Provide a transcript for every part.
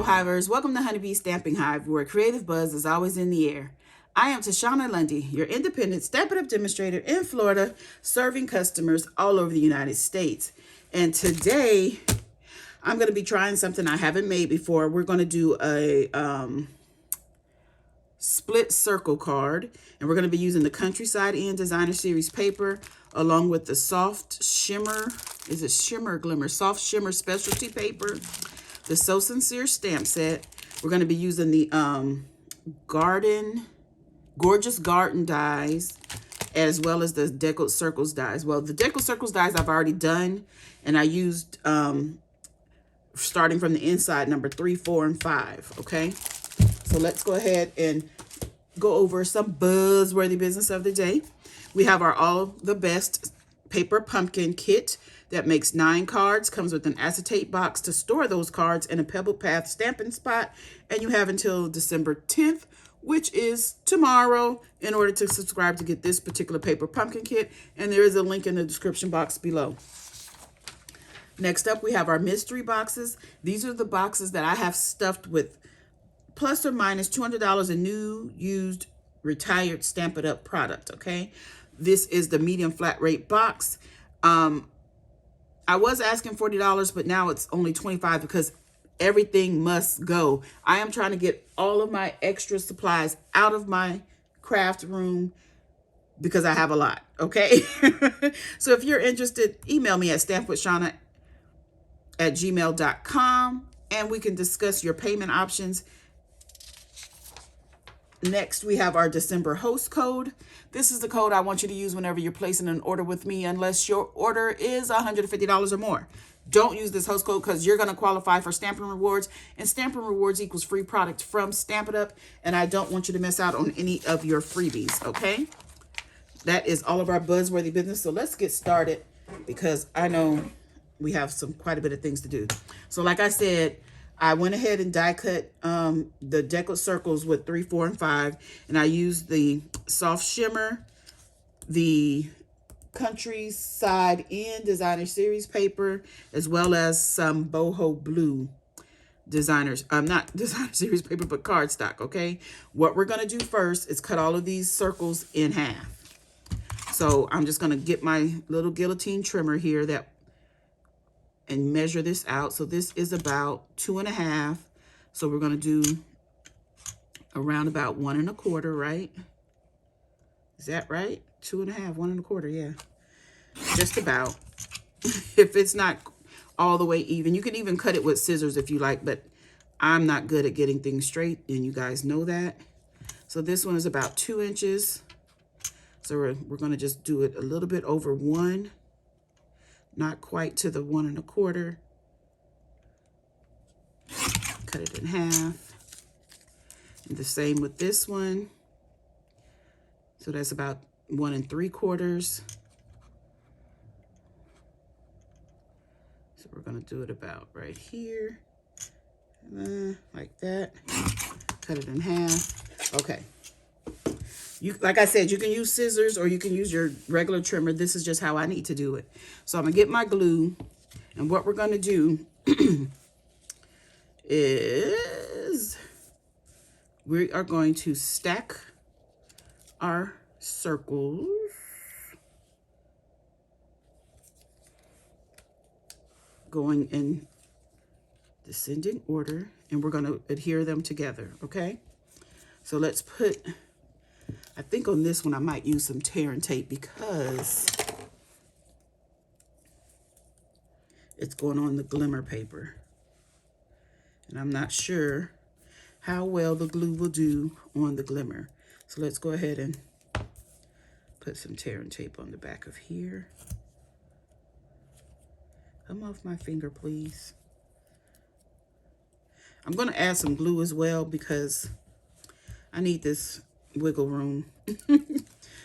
Hello, Hivers. Welcome to Honeybee Stamping Hive, where creative buzz is always in the air. I am Tashana Lundy, your independent Stampin' Up demonstrator in Florida, serving customers all over the United States. And today, I'm going to be trying something I haven't made before. We're going to do a split circle card, and we're going to be using the Countryside Inn Designer Series paper, along with the soft shimmer, is it shimmer glimmer? Soft shimmer specialty paper, the So Sincere stamp set. We're going to be using the Gorgeous Garden dies, as well as the Deckled Circles dies. Well, the Deckled Circles dies I've already done, and I used, starting from the inside, number 3, 4, and 5, okay? So let's go ahead and go over some buzzworthy business of the day. We have our All the Best paper pumpkin kit that makes 9 cards, comes with an acetate box to store those cards in a Pebble Path stamping spot, and you have until December 10th, which is tomorrow, in order to subscribe to get this particular paper pumpkin kit, and there is a link in the description box below. Next up, we have our mystery boxes. These are the boxes that I have stuffed with plus or minus $200 in new, used, retired Stampin' Up product, okay? This is the medium flat rate box. I was asking $40, but now it's only $25 because everything must go. I am trying to get all of my extra supplies out of my craft room because I have a lot, okay? So if you're interested, email me at stampwithshawna@gmail.com and we can discuss your payment options. Next, we have our December host code. This is the code I want you to use whenever you're placing an order with me, unless your order is $150 or more. Don't use this host code because you're going to qualify for Stampin' Rewards, and Stampin' Rewards equals free product from Stampin' Up, and I don't want you to miss out on any of your freebies, okay? That is all of our buzzworthy business, so let's get started because I know we have quite a bit of things to do. So like I said, I went ahead and die cut the Deckled Circles with 3, 4, and 5, and I used the soft shimmer, the Countryside Inn Designer Series paper, as well as some boho blue not Designer Series paper, but cardstock, okay? What we're gonna do first is cut all of these circles in half. So I'm just gonna get my little guillotine trimmer here and measure this out. So this is about 2.5. So we're going to do around about 1 1/4, right? Is that right? 2.5, 1 1/4, yeah. Just about. If it's not all the way even, you can even cut it with scissors if you like, but I'm not good at getting things straight, and you guys know that. So this one is about 2 inches. So we're going to just do it a little bit over 1. Not quite to the 1 1/4. Cut it in half. And the same with this one. So that's about 1 3/4. So we're going to do it about right here. Like that. Cut it in half. Okay. Like I said, you can use scissors or you can use your regular trimmer. This is just how I need to do it. So I'm going to get my glue. And what we're going to do is we are going to stack our circles. Going in descending order. And we're going to adhere them together, okay? So let's put... I think on this one I might use some tear and tape because it's going on the glimmer paper. And I'm not sure how well the glue will do on the glimmer. So let's go ahead and put some tear and tape on the back of here. Come off my finger, please. I'm going to add some glue as well because I need this wiggle room.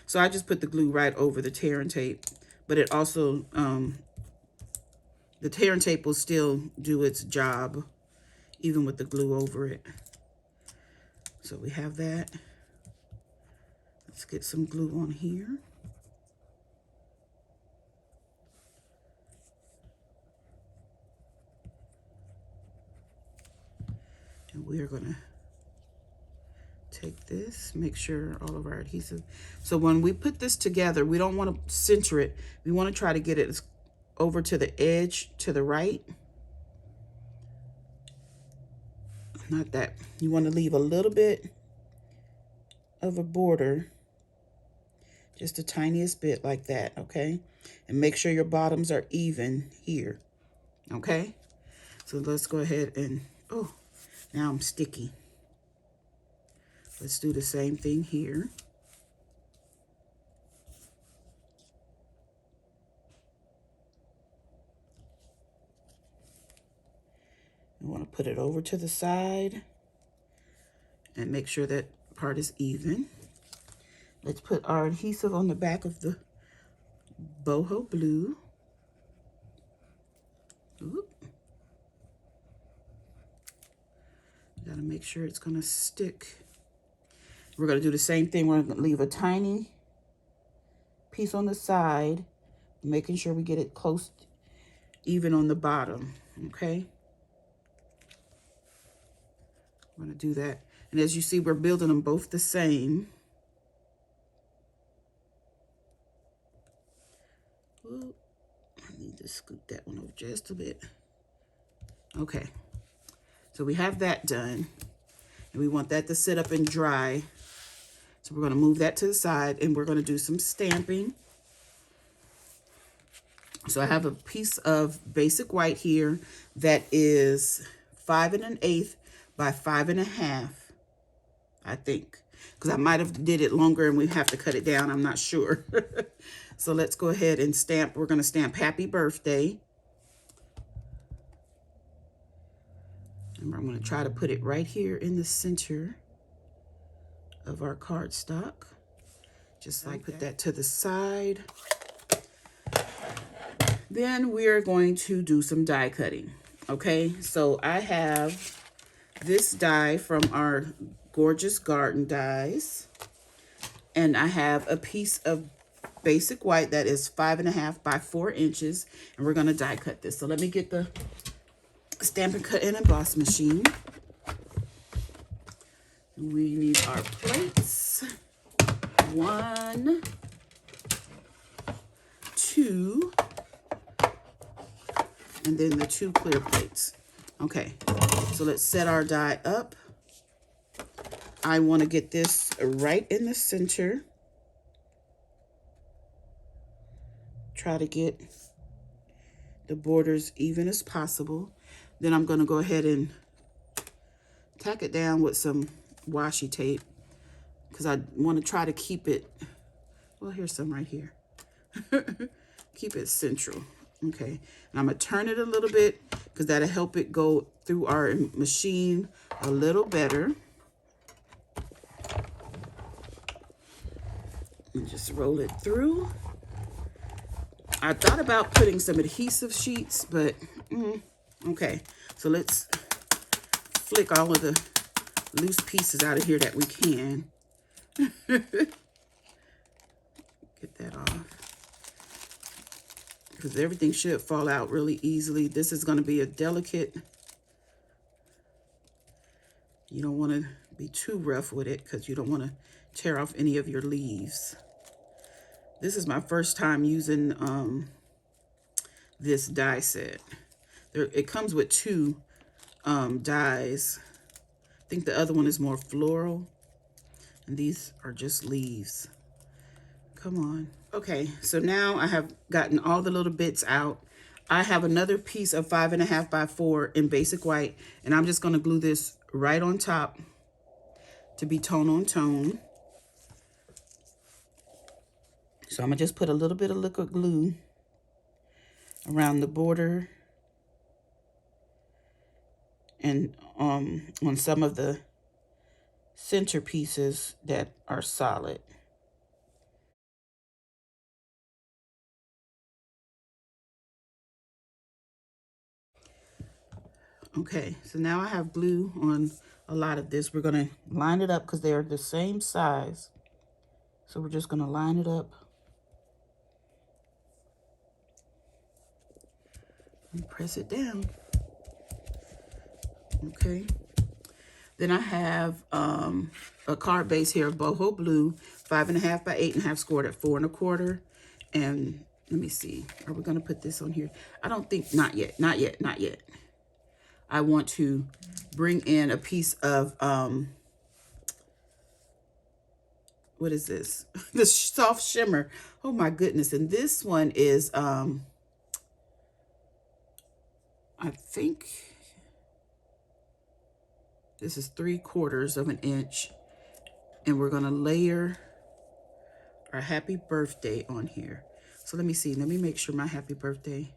So I just put the glue right over the tear and tape, but it also the tear and tape will still do its job even with the glue over it. So we have that. Let's get some glue on here. And we are gonna take this, make sure all of our adhesive. So when we put this together, we don't want to center it. We want to try to get it over to the edge to the right. Not that. You want to leave a little bit of a border, just the tiniest bit like that, okay? And make sure your bottoms are even here, okay? So let's go ahead and, oh, now I'm sticky. Let's do the same thing here. You want to put it over to the side and make sure that part is even. Let's put our adhesive on the back of the boho blue. Oop. Gotta make sure it's gonna stick. We're gonna do the same thing. We're gonna leave a tiny piece on the side, making sure we get it close, even on the bottom, okay? I'm gonna do that. And as you see, we're building them both the same. Ooh, I need to scoot that one over just a bit. Okay, so we have that done. And we want that to sit up and dry. So we're gonna move that to the side and we're gonna do some stamping. So I have a piece of basic white here that is 5 1/8 by 5 1/2, I think. Because I might have did it longer and we have to cut it down, I'm not sure. So let's go ahead and stamp. We're gonna stamp happy birthday. And I'm gonna try to put it right here in the center of our cardstock. Just like put that to the side. Then we're going to do some die cutting. Okay, so I have this die from our Gorgeous Garden dies. And I have a piece of basic white that is 5 1/2 by 4 inches. And we're gonna die cut this. So let me get the Stampin' Cut and Emboss machine. We need our plates. 1, 2, and then the 2 clear plates. Okay, so let's set our die up. I want to get this right in the center. Try to get the borders even as possible. Then I'm going to go ahead and tack it down with some washi tape because I want to try to keep it, well, here's some right here. Keep it central. Okay, and I'm going to turn it a little bit because that'll help it go through our machine a little better. And just roll it through. I thought about putting some adhesive sheets, but okay. So let's flick all of the loose pieces out of here that we can. Get that off. Because everything should fall out really easily. This is going to be a delicate. You don't want to be too rough with it because you don't want to tear off any of your leaves. This is my first time using this die set. It comes with 2 dies. I think the other one is more floral. And these are just leaves. Come on. Okay, so now I have gotten all the little bits out. I have another piece of 5 1/2 by 4 in basic white. And I'm just going to glue this right on top to be tone on tone. So I'm going to just put a little bit of liquid glue around the border and on some of the center pieces that are solid. Okay, so now I have glue on a lot of this. We're going to line it up because they are the same size. So we're just going to line it up. And press it down. Okay. Then I have a card base here of boho blue, 5.5 by 8.5, scored at 4 1/4. And let me see, are we gonna put this on here? I don't think, not yet, not yet, not yet. I want to bring in a piece of, what is this? The soft shimmer. Oh my goodness. And this one is, I think this is 3/4 of an inch. And we're gonna layer our happy birthday on here. So let me see, let me make sure my happy birthday.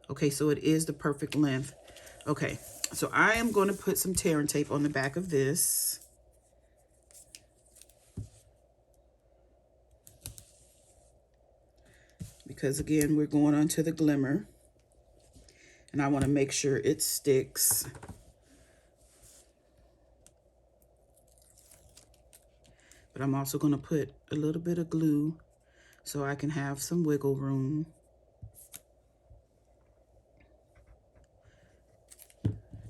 Okay, so it is the perfect length. Okay, so I am going to put some tear and tape on the back of this. Because again, we're going on to the glimmer. And I want to make sure it sticks. But I'm also going to put a little bit of glue so I can have some wiggle room.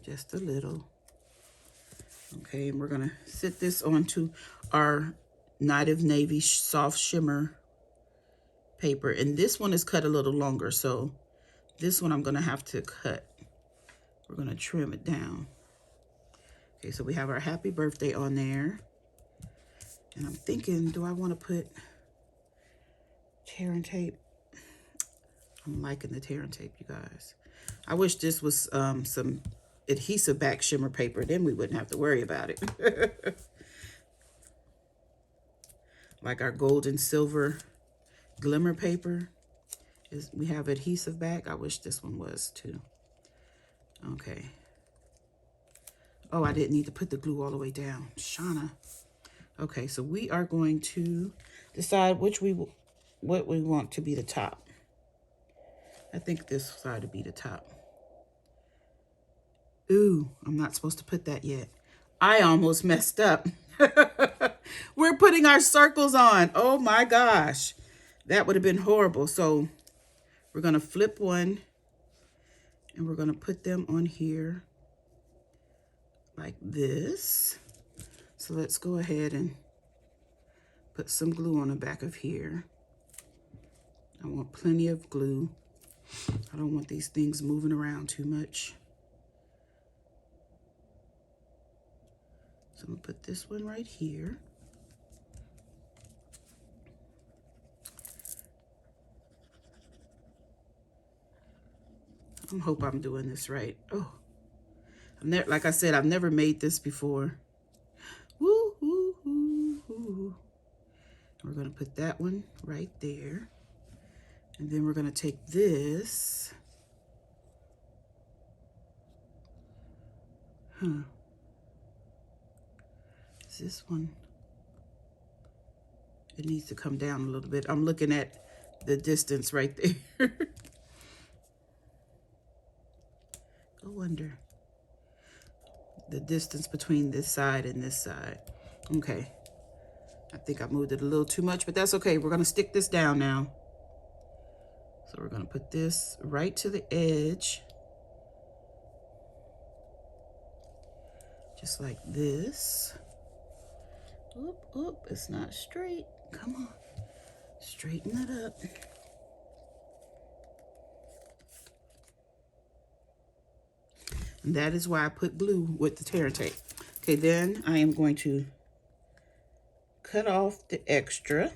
Just a little. Okay, and we're going to sit this onto our Night of Navy soft shimmer paper. And this one is cut a little longer, so this one I'm going to have to cut. We're going to trim it down. Okay, so we have our happy birthday on there. And I'm thinking, do I want to put tear and tape? I'm liking the tear and tape, you guys. I wish this was some adhesive back shimmer paper, then we wouldn't have to worry about it. Like our gold and silver glimmer paper, we have adhesive back. I wish this one was too. Okay. Oh, I didn't need to put the glue all the way down. Tashana. Okay, so we are going to decide what we want to be the top. I think this side to be the top. Ooh, I'm not supposed to put that yet. I almost messed up. We're putting our circles on. Oh my gosh. That would have been horrible. So we're going to flip one and we're going to put them on here like this. So let's go ahead and put some glue on the back of here. I want plenty of glue. I don't want these things moving around too much. So I'm going to put this one right here. I hope I'm doing this right. Oh, like I said, I've never made this before. Woo, woo, woo, woo. We're going to put that one right there. And then we're going to take this. Is this one? It needs to come down a little bit. I'm looking at the distance right there. Go under. The distance between this side and this side. Okay. I think I moved it a little too much, but that's okay. We're going to stick this down now. So we're going to put this right to the edge. Just like this. Oop, oop, it's not straight. Come on. Straighten that up. And that is why I put glue with the tear and tape. Okay, then I am going to cut off the extra.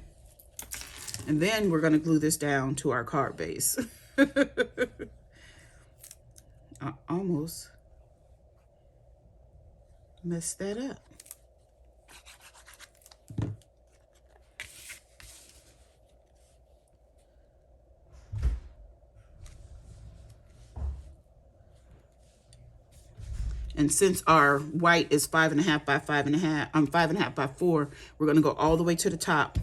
And then we're going to glue this down to our card base. I almost messed that up. And since our white is 5.5 by 5.5, 5.5 by 4, we're going to go all the way to the top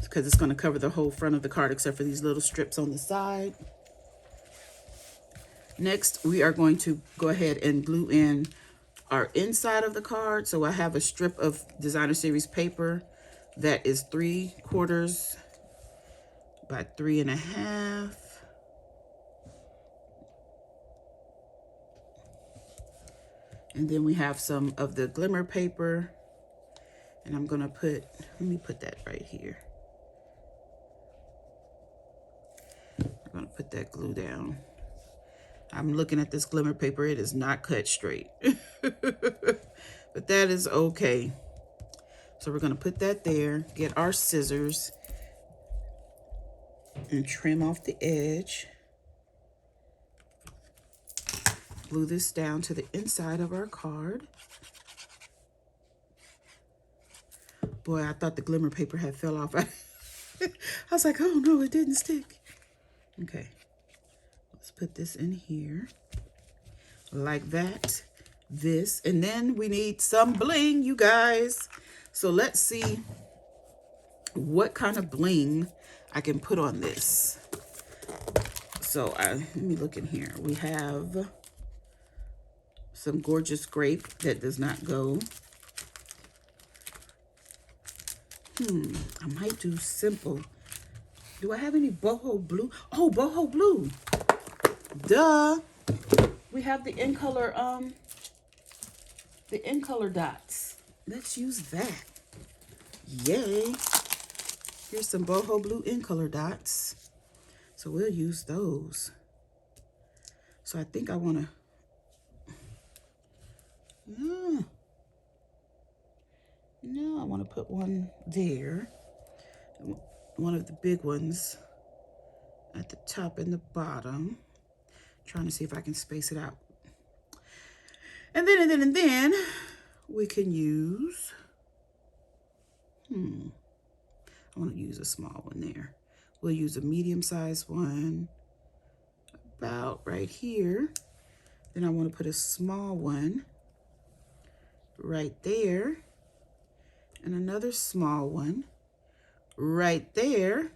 because it's going to cover the whole front of the card except for these little strips on the side. Next, we are going to go ahead and glue in our inside of the card. So I have a strip of Designer Series paper that is 3/4 by 3.5. And then we have some of the glimmer paper. And I'm gonna put, let me put that right here. I'm gonna put that glue down. I'm looking at this glimmer paper. It is not cut straight, but that is okay. So we're gonna put that there, get our scissors and trim off the edge. Glue this down to the inside of our card. Boy, I thought the glimmer paper had fell off. I was like, oh no, it didn't stick. Okay, let's put this in here like that. This, and then we need some bling, you guys. So let's see what kind of bling I can put on this. So let me look in here. We have some gorgeous grape that does not go. I might do simple. Do I have any boho blue? Oh, boho blue. Duh. We have the in color dots. Let's use that. Yay. Here's some boho blue in color dots. So we'll use those. So I think I want to no, I want to put one there. One of the big ones at the top and the bottom. Trying to see if I can space it out. And then we can use, I want to use a small one there. We'll use a medium-sized one about right here. Then I want to put a small one right there. And another small one right there.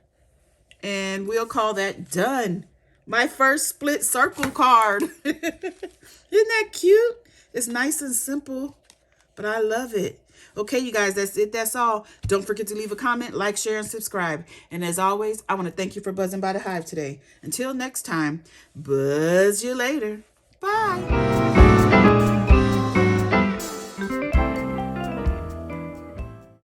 And we'll call that done. My first split circle card. Isn't that cute? It's nice and simple, but I love it. Okay, you guys, that's it. That's all. Don't forget to leave a comment, like, share, and subscribe. And as always, I want to thank you for buzzing by the Hive today. Until next time, buzz you later. Bye.